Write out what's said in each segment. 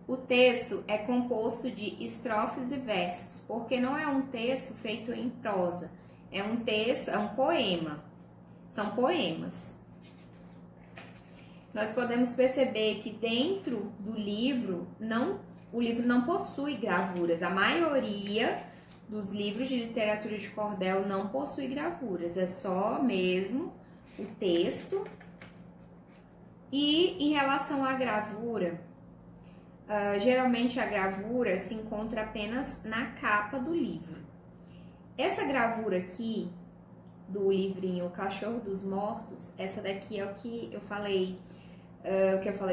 O texto é composto de estrofes e versos, porque não é um texto feito em prosa, é um texto, é um poema, são poemas. Nós podemos perceber que dentro do livro, o livro não possui gravuras, a maioria dos livros de literatura de cordel não possui gravuras, é só mesmo o texto. E em relação à gravura, geralmente a gravura se encontra apenas na capa do livro. Essa gravura aqui, do livrinho O Cachorro dos Mortos, essa daqui é o que eu falei,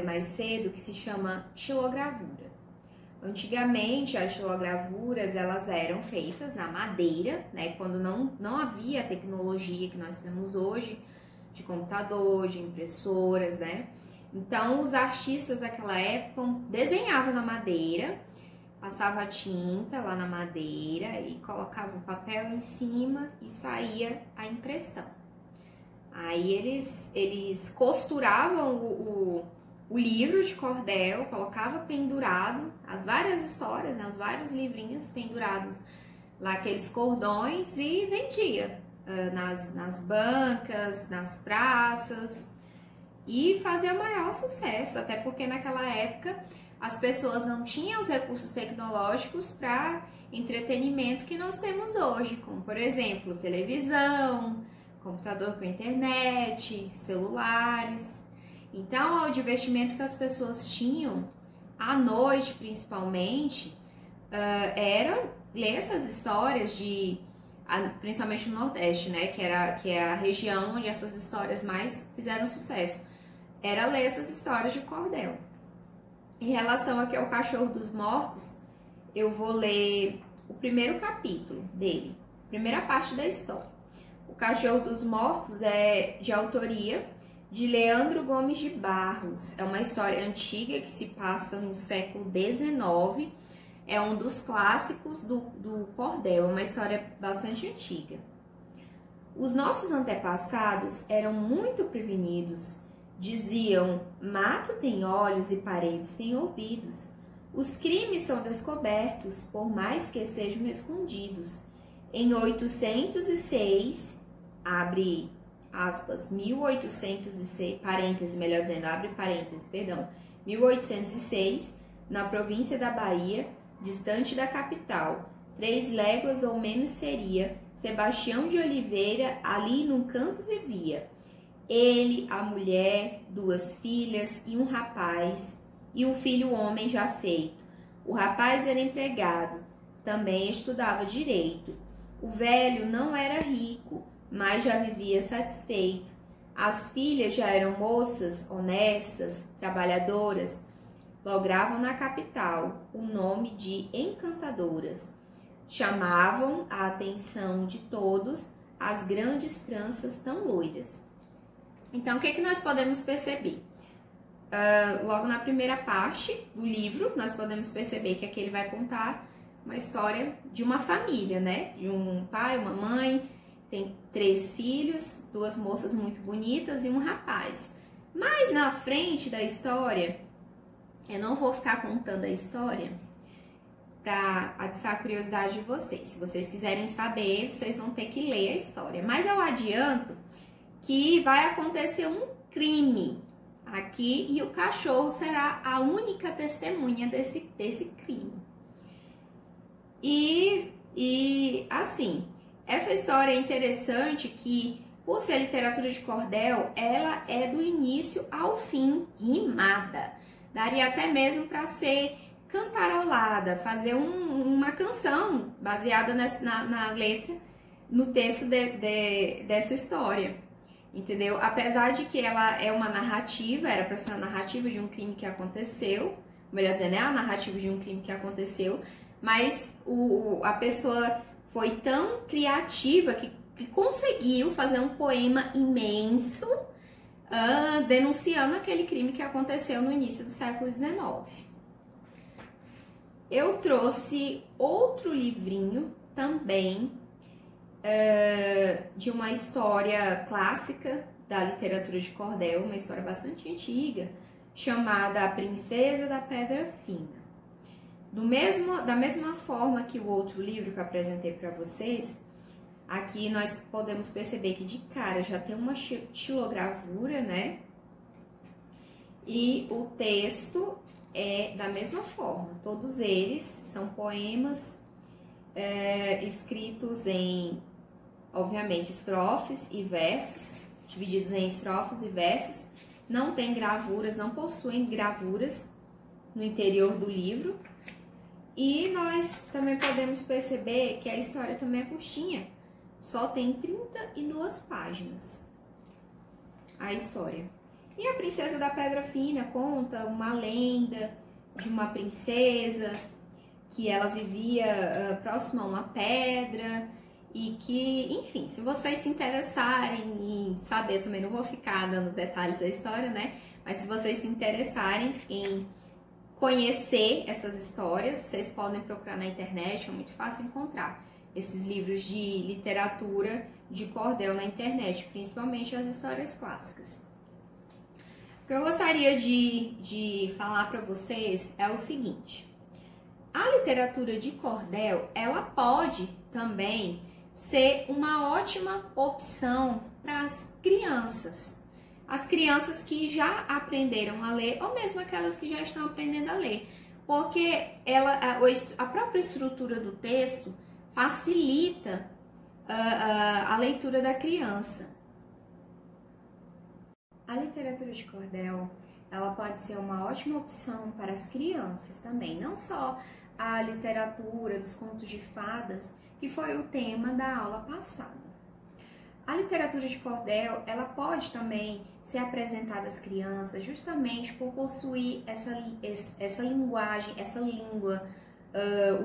mais cedo, que se chama xilogravura. Antigamente, as xilogravuras, elas eram feitas na madeira, né, quando não havia a tecnologia que nós temos hoje, de computador, de impressoras, né? Então, os artistas daquela época desenhavam na madeira, passava a tinta lá na madeira e colocava o papel em cima e saía a impressão. Aí eles costuravam o livro de cordel, colocava pendurado as várias histórias, né, os vários livrinhos pendurados lá, aqueles cordões, e vendia nas bancas, nas praças, e fazia maior sucesso, até porque naquela época as pessoas não tinham os recursos tecnológicos para entretenimento que nós temos hoje, como por exemplo televisão, computador com internet, celulares. Então o divertimento que as pessoas tinham à noite, principalmente, era ler essas histórias principalmente no Nordeste, né, que é a região onde essas histórias mais fizeram sucesso, era ler essas histórias de cordel. Em relação aqui ao Cachorro dos Mortos, eu vou ler o primeiro capítulo dele, primeira parte da história. O Cachorro dos Mortos é de autoria de Leandro Gomes de Barros. É uma história antiga que se passa no século XIX. É um dos clássicos do cordel, é uma história bastante antiga. Os nossos antepassados eram muito prevenidos. Diziam: mato tem olhos e paredes têm ouvidos. Os crimes são descobertos, por mais que sejam escondidos. Em 806, abre aspas, 1806, parêntese, melhor dizendo, abre parêntese, perdão, 1806, na província da Bahia, distante da capital, 3 léguas ou menos seria, Sebastião de Oliveira ali num canto vivia. Ele, a mulher, 2 filhas e um rapaz, e um filho homem já feito. O rapaz era empregado, também estudava direito. O velho não era rico, mas já vivia satisfeito. As filhas já eram moças, honestas, trabalhadoras, logravam na capital o nome de encantadoras. Chamavam a atenção de todos as grandes tranças tão loiras. Então, o que nós podemos perceber? Logo na primeira parte do livro, nós podemos perceber que aqui ele vai contar uma história de uma família, né? De um pai, uma mãe, tem 3 filhos, 2 moças muito bonitas e um rapaz. Mas na frente da história, eu não vou ficar contando a história para atiçar a curiosidade de vocês. Se vocês quiserem saber, vocês vão ter que ler a história. Mas eu adianto que vai acontecer um crime aqui e o cachorro será a única testemunha desse crime. E assim, essa história é interessante que, por ser literatura de cordel, ela é do início ao fim rimada. Daria até mesmo para ser cantarolada, fazer uma canção baseada na letra, no texto dessa história. Entendeu? Apesar de que ela é uma narrativa, era para ser a narrativa de um crime que aconteceu, melhor dizendo, é a narrativa de um crime que aconteceu, mas a pessoa foi tão criativa que conseguiu fazer um poema imenso denunciando aquele crime que aconteceu no início do século XIX. Eu trouxe outro livrinho também, de uma história clássica da literatura de cordel, uma história bastante antiga, chamada A Princesa da Pedra Fina. Da mesma forma que o outro livro que eu apresentei para vocês, aqui nós podemos perceber que de cara já tem uma xilogravura, né? E o texto é da mesma forma. Todos eles são poemas escritos em, obviamente, estrofes e versos, divididos em estrofes e versos. Não tem gravuras, não possuem gravuras no interior do livro. E nós também podemos perceber que a história também é curtinha. Só tem 32 páginas a história. E a Princesa da Pedra Fina conta uma lenda de uma princesa que ela vivia próxima a uma pedra e que, enfim, se vocês se interessarem em saber, também não vou ficar dando detalhes da história, né? Mas se vocês se interessarem em conhecer essas histórias, vocês podem procurar na internet, é muito fácil encontrar esses livros de literatura de cordel na internet, principalmente as histórias clássicas. O que eu gostaria de falar para vocês é o seguinte: a literatura de cordel, ela pode também ser uma ótima opção para as crianças. As crianças que já aprenderam a ler, ou mesmo aquelas que já estão aprendendo a ler, porque a própria estrutura do texto facilita a leitura da criança. A literatura de cordel, ela pode ser uma ótima opção para as crianças também, não só a literatura dos contos de fadas, que foi o tema da aula passada. A literatura de cordel, ela pode também ser apresentada às crianças justamente por possuir essa linguagem, essa língua, o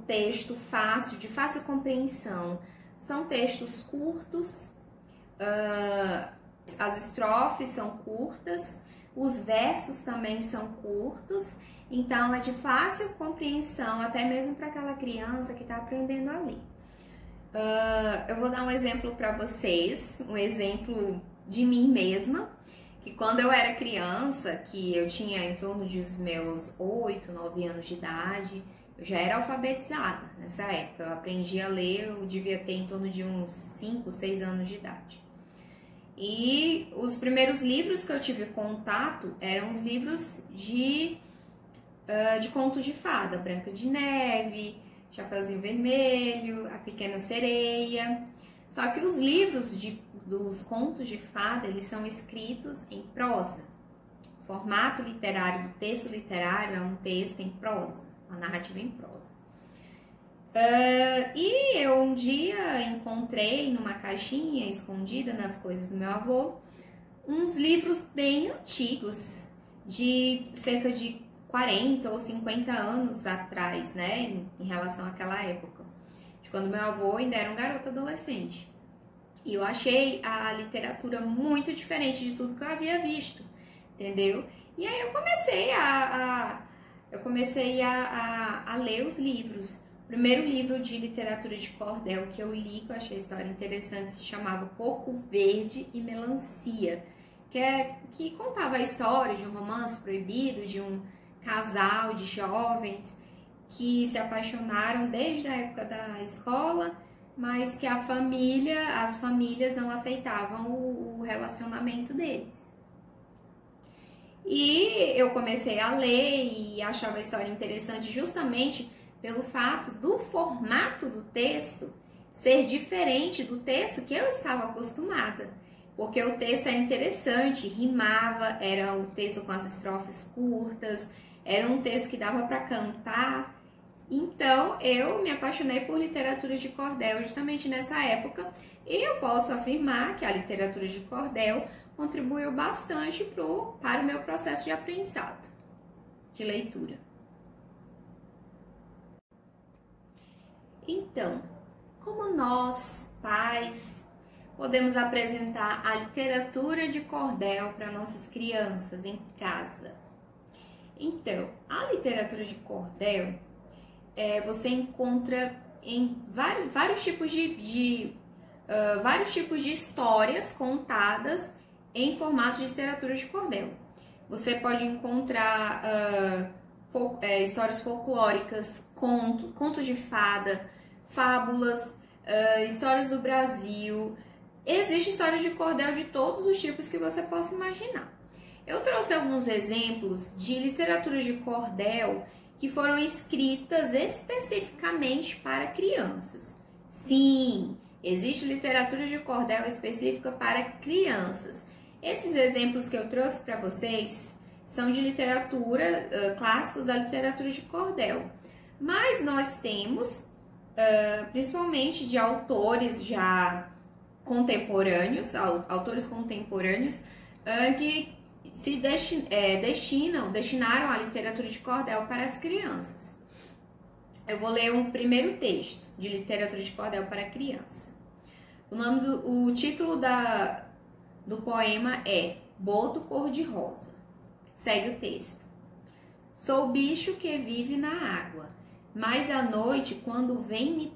texto fácil, de fácil compreensão. São textos curtos, as estrofes são curtas, os versos também são curtos, então é de fácil compreensão, até mesmo para aquela criança que está aprendendo a ler. Eu vou dar um exemplo para vocês, um exemplo de mim mesma, que quando eu era criança, que eu tinha em torno dos meus 8, 9 anos de idade, eu já era alfabetizada nessa época. Eu aprendi a ler, eu devia ter em torno de uns 5, 6 anos de idade. E os primeiros livros que eu tive contato eram os livros de contos de fada, Branca de Neve, Chapeuzinho Vermelho, A Pequena Sereia. Só que os livros dos contos de fada, eles são escritos em prosa. O formato literário do texto literário é um texto em prosa, uma narrativa em prosa. E eu um dia encontrei numa caixinha escondida nas coisas do meu avô uns livros bem antigos, de cerca de 40 ou 50 anos atrás, né, em relação àquela época, de quando meu avô ainda era um garoto adolescente. E eu achei a literatura muito diferente de tudo que eu havia visto, entendeu? E aí eu comecei a ler os livros. O primeiro livro de literatura de cordel que eu li, que eu achei a história interessante, se chamava Coco Verde e Melancia, que contava a história de um romance proibido, de um casal de jovens que se apaixonaram desde a época da escola, mas que as famílias não aceitavam o relacionamento deles. E eu comecei a ler e achava a história interessante justamente pelo fato do formato do texto ser diferente do texto que eu estava acostumada. Porque o texto era interessante, rimava, era um texto com as estrofes curtas, era um texto que dava para cantar. Então, eu me apaixonei por literatura de cordel justamente nessa época, e eu posso afirmar que a literatura de cordel contribuiu bastante para o meu processo de aprendizado, de leitura. Então, como nós, pais, podemos apresentar a literatura de cordel para nossas crianças em casa? Então, a literatura de cordel você encontra em vários tipos de histórias contadas em formato de literatura de cordel. Você pode encontrar histórias folclóricas, contos de fada, fábulas, histórias do Brasil. Existem histórias de cordel de todos os tipos que você possa imaginar. Eu trouxe alguns exemplos de literatura de cordel que foram escritas especificamente para crianças. Sim, existe literatura de cordel específica para crianças. Esses exemplos que eu trouxe para vocês são de literatura, clássicos da literatura de cordel. Mas nós temos, principalmente de autores já contemporâneos, que se destinaram a literatura de cordel para as crianças. Eu vou ler um primeiro texto de literatura de cordel para criança. O título do poema é Boto Cor-de-Rosa. Segue o texto. Sou bicho que vive na água, mas à noite, quando vem,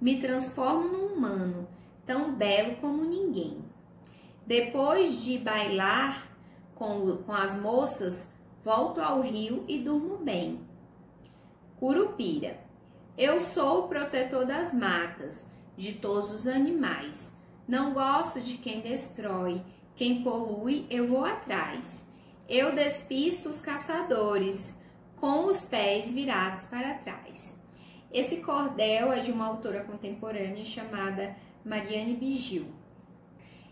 me transformo num humano, tão belo como ninguém. Depois de bailar com as moças, volto ao rio e durmo bem. Curupira. Eu sou o protetor das matas, de todos os animais. Não gosto de quem destrói, quem polui eu vou atrás. Eu despisto os caçadores, com os pés virados para trás. Esse cordel é de uma autora contemporânea chamada Mariane Bigil.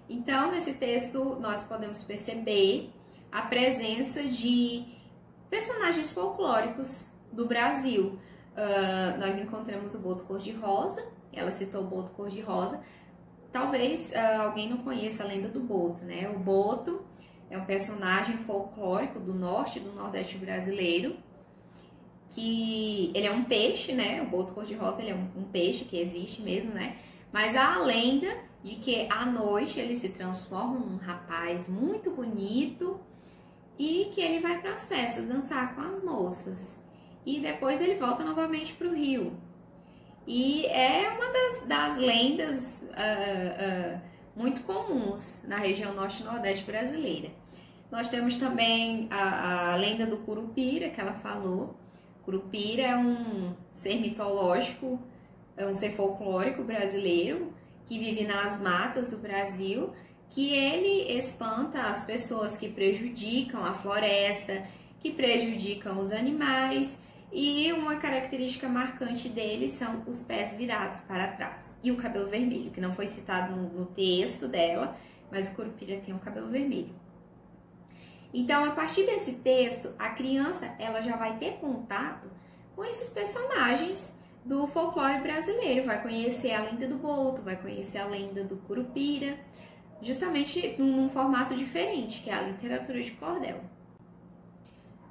Então, nesse texto, nós podemos perceber a presença de personagens folclóricos do Brasil. Nós encontramos o Boto Cor-de-Rosa, ela citou o Boto Cor-de-Rosa. Talvez alguém não conheça a lenda do Boto, né? O Boto é um personagem folclórico do norte e do nordeste brasileiro, que ele é um peixe, né? O Boto Cor-de-Rosa ele é um peixe que existe mesmo, né? Mas há a lenda de que à noite ele se transforma num rapaz muito bonito e que ele vai para as festas dançar com as moças. E depois ele volta novamente para o rio. E é uma das lendas muito comuns na região norte e nordeste brasileira. Nós temos também a lenda do Curupira, que ela falou. Curupira é um ser mitológico, é um ser folclórico brasileiro que vive nas matas do Brasil, que ele espanta as pessoas que prejudicam a floresta, que prejudicam os animais, e uma característica marcante dele são os pés virados para trás e o cabelo vermelho, que não foi citado no texto dela, mas o Curupira tem um cabelo vermelho. Então, a partir desse texto, a criança ela já vai ter contato com esses personagens do folclore brasileiro, vai conhecer a lenda do Boto, vai conhecer a lenda do Curupira, justamente num formato diferente, que é a literatura de cordel.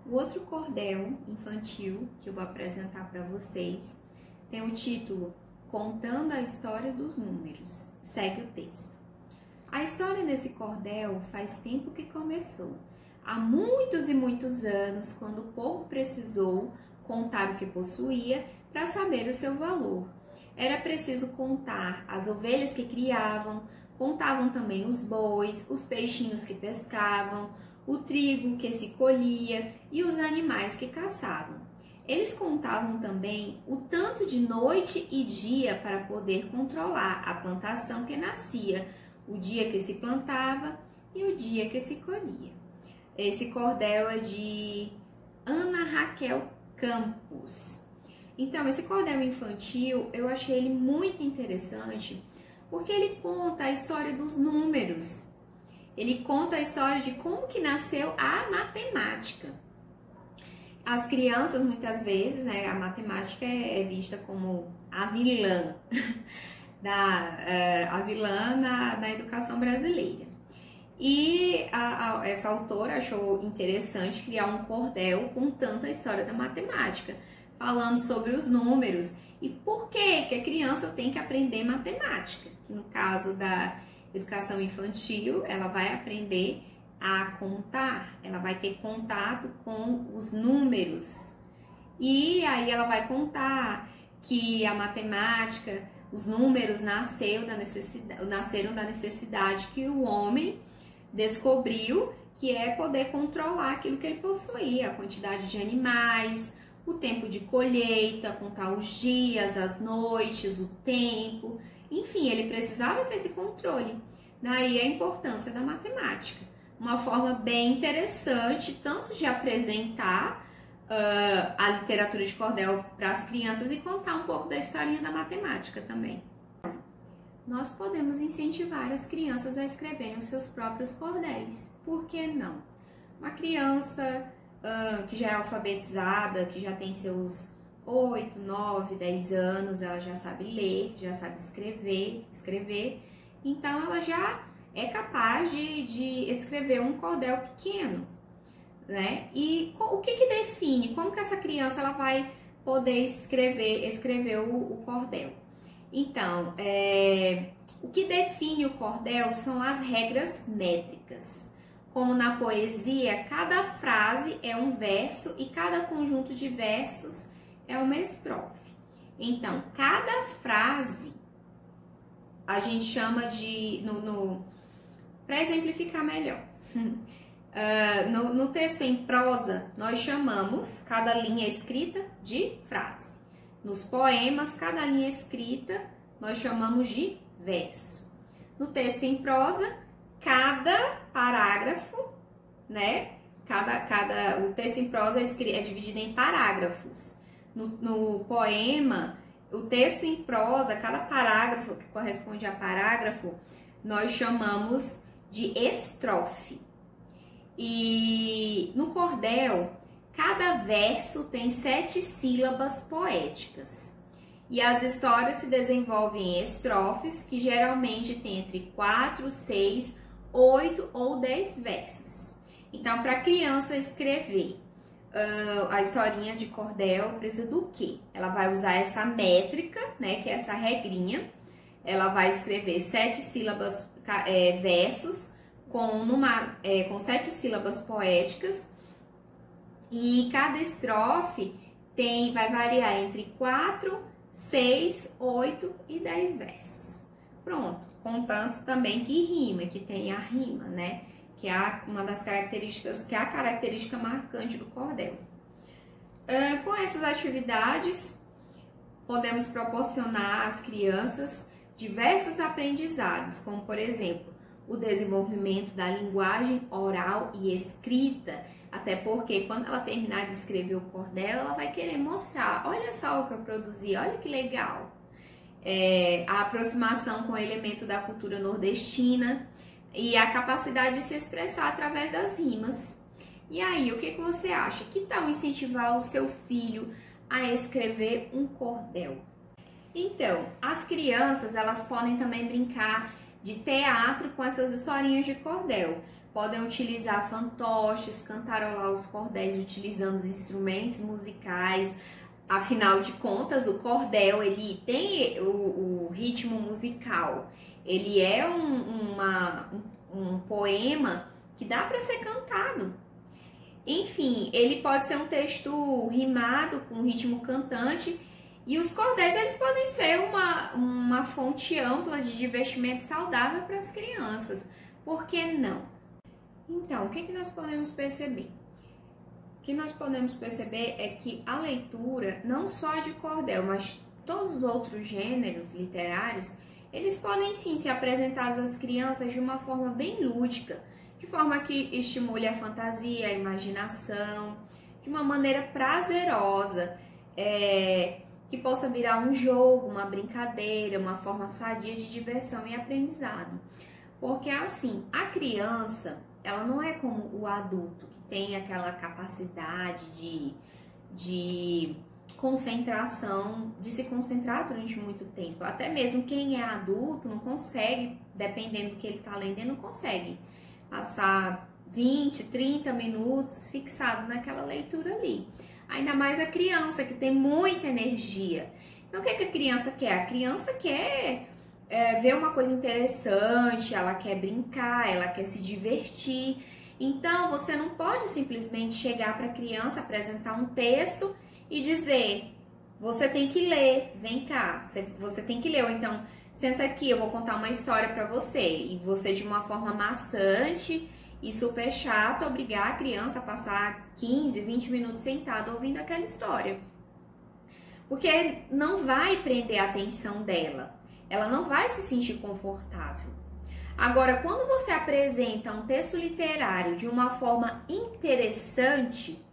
O outro cordel infantil que eu vou apresentar para vocês tem o título Contando a História dos Números. Segue o texto. A história desse cordel faz tempo que começou. Há muitos e muitos anos, quando o povo precisou contar o que possuía para saber o seu valor. Era preciso contar as ovelhas que criavam, contavam também os bois, os peixinhos que pescavam, o trigo que se colhia e os animais que caçavam. Eles contavam também o tanto de noite e dia para poder controlar a plantação que nascia, o dia que se plantava e o dia que se colhia. Esse cordel é de Ana Raquel Campos. Então, esse cordel infantil, eu achei ele muito interessante porque ele conta a história dos números. Ele conta a história de como que nasceu a matemática. As crianças, muitas vezes, né, a matemática é vista como a vilã, a vilã na educação brasileira. E essa autora achou interessante criar um cordel contando a história da matemática, falando sobre os números e por que a criança tem que aprender matemática. Que no caso da educação infantil, ela vai aprender a contar, ela vai ter contato com os números. E aí ela vai contar que a matemática, os números nasceram da necessidade que o homem descobriu que é poder controlar aquilo que ele possuía, a quantidade de animais, o tempo de colheita, contar os dias, as noites, o tempo, enfim, ele precisava ter esse controle. Daí a importância da matemática. Uma forma bem interessante, tanto de apresentar a literatura de cordel para as crianças e contar um pouco da historinha da matemática também. Nós podemos incentivar as crianças a escreverem os seus próprios cordéis. Por que não? Uma criança que já é alfabetizada, que já tem seus 8, 9, 10 anos, ela já sabe ler, já sabe escrever, então ela já é capaz de escrever um cordel pequeno, né? E o que define, como que essa criança ela vai poder escrever o cordel? Então, o que define o cordel são as regras métricas. Como na poesia, cada frase é um verso e cada conjunto de versos é uma estrofe. Então, cada frase a gente chama de... para exemplificar melhor, no texto em prosa, nós chamamos cada linha escrita de frase. Nos poemas, cada linha escrita nós chamamos de verso. No texto em prosa, cada parágrafo, né? O texto em prosa é dividido em parágrafos. No poema, o texto em prosa, cada parágrafo que corresponde a parágrafo, nós chamamos de estrofe. E no cordel, cada verso tem 7 sílabas poéticas. E as histórias se desenvolvem em estrofes, que geralmente tem entre 4, 6, 8 ou 10 versos. Então, para a criança escrever a historinha de cordel, precisa do quê? Ela vai usar essa métrica, né, que é essa regrinha. Ela vai escrever 7 sílabas, versos, com 7 sílabas poéticas. E cada estrofe vai variar entre 4, 6, 8 e 10 versos. Pronto, contanto também que rima, que tem a rima, né? Que é uma das características, que é a característica marcante do cordel. Com essas atividades, podemos proporcionar às crianças diversos aprendizados, como por exemplo, o desenvolvimento da linguagem oral e escrita, até porque quando ela terminar de escrever o cordel, ela vai querer mostrar, olha só o que eu produzi, olha que legal. A aproximação com o elemento da cultura nordestina e a capacidade de se expressar através das rimas. E aí, o que você acha? Que tal incentivar o seu filho a escrever um cordel? Então, as crianças, elas podem também brincar de teatro com essas historinhas de cordel. Podem utilizar fantoches, cantarolar os cordéis utilizando os instrumentos musicais. Afinal de contas, o cordel, ele tem o ritmo musical. Ele é um poema que dá para ser cantado. Enfim, ele pode ser um texto rimado com ritmo cantante. E os cordéis, eles podem ser uma fonte ampla de divertimento saudável para as crianças. Por que não? Então, o que nós podemos perceber? O que nós podemos perceber é que a leitura, não só de cordel, mas todos os outros gêneros literários, eles podem sim ser apresentados às crianças de uma forma bem lúdica, de forma que estimule a fantasia, a imaginação, de uma maneira prazerosa, que possa virar um jogo, uma brincadeira, uma forma sadia de diversão e aprendizado. Porque assim, a criança, ela não é como o adulto, que tem aquela capacidade de concentração, de se concentrar durante muito tempo. Até mesmo quem é adulto não consegue, dependendo do que ele está lendo, ele não consegue passar 20, 30 minutos fixado naquela leitura ali. Ainda mais a criança, que tem muita energia. Então, o que a criança quer? A criança quer ver uma coisa interessante, ela quer brincar, ela quer se divertir. Então, você não pode simplesmente chegar para a criança, apresentar um texto e dizer, você tem que ler, vem cá, você tem que ler. Ou então, senta aqui, eu vou contar uma história para você. E você, de uma forma maçante E super chato obrigar a criança a passar 15, 20 minutos sentada ouvindo aquela história. Porque não vai prender a atenção dela. Ela não vai se sentir confortável. Agora, quando você apresenta um texto literário de uma forma interessante,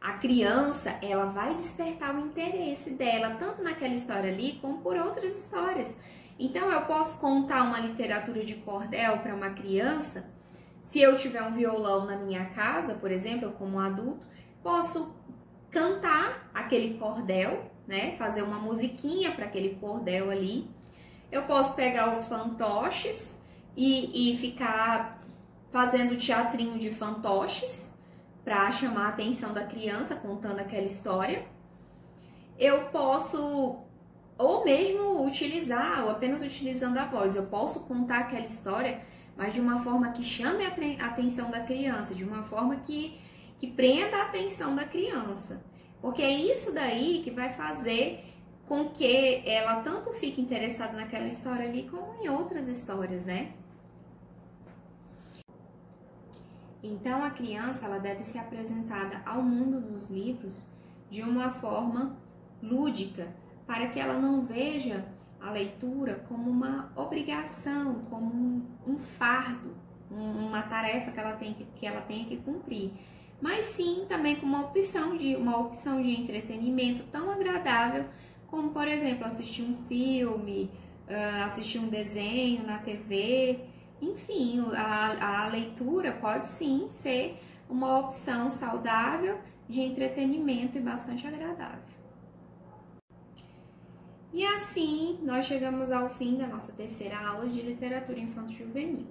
a criança, ela vai despertar o interesse dela, tanto naquela história ali, como por outras histórias. Então, eu posso contar uma literatura de cordel para uma criança. Se eu tiver um violão na minha casa, por exemplo, eu como adulto, posso cantar aquele cordel, né? Fazer uma musiquinha para aquele cordel ali. Eu posso pegar os fantoches e ficar fazendo teatrinho de fantoches para chamar a atenção da criança, contando aquela história. Eu posso, ou mesmo utilizar, ou apenas utilizando a voz, eu posso contar aquela história, mas de uma forma que chame a atenção da criança, de uma forma que prenda a atenção da criança. Porque é isso daí que vai fazer com que ela tanto fique interessada naquela história ali, como em outras histórias, né? Então, a criança, ela deve ser apresentada ao mundo dos livros de uma forma lúdica, para que ela não veja a leitura como uma obrigação, como um fardo, uma tarefa que ela tenha que cumprir, mas sim também como uma opção de entretenimento tão agradável como, por exemplo, assistir um filme, assistir um desenho na TV. Enfim, a leitura pode sim ser uma opção saudável de entretenimento e bastante agradável. E assim, nós chegamos ao fim da nossa terceira aula de literatura infanto-juvenil.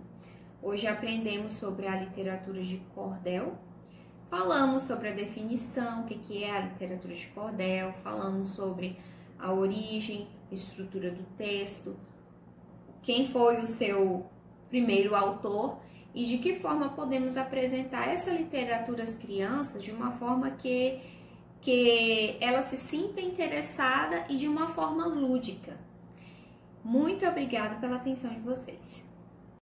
Hoje aprendemos sobre a literatura de cordel, falamos sobre a definição, o que é a literatura de cordel, falamos sobre a origem, estrutura do texto, quem foi o seu primeiro autor e de que forma podemos apresentar essa literatura às crianças de uma forma que ela se sinta interessada e de uma forma lúdica. Muito obrigada pela atenção de vocês.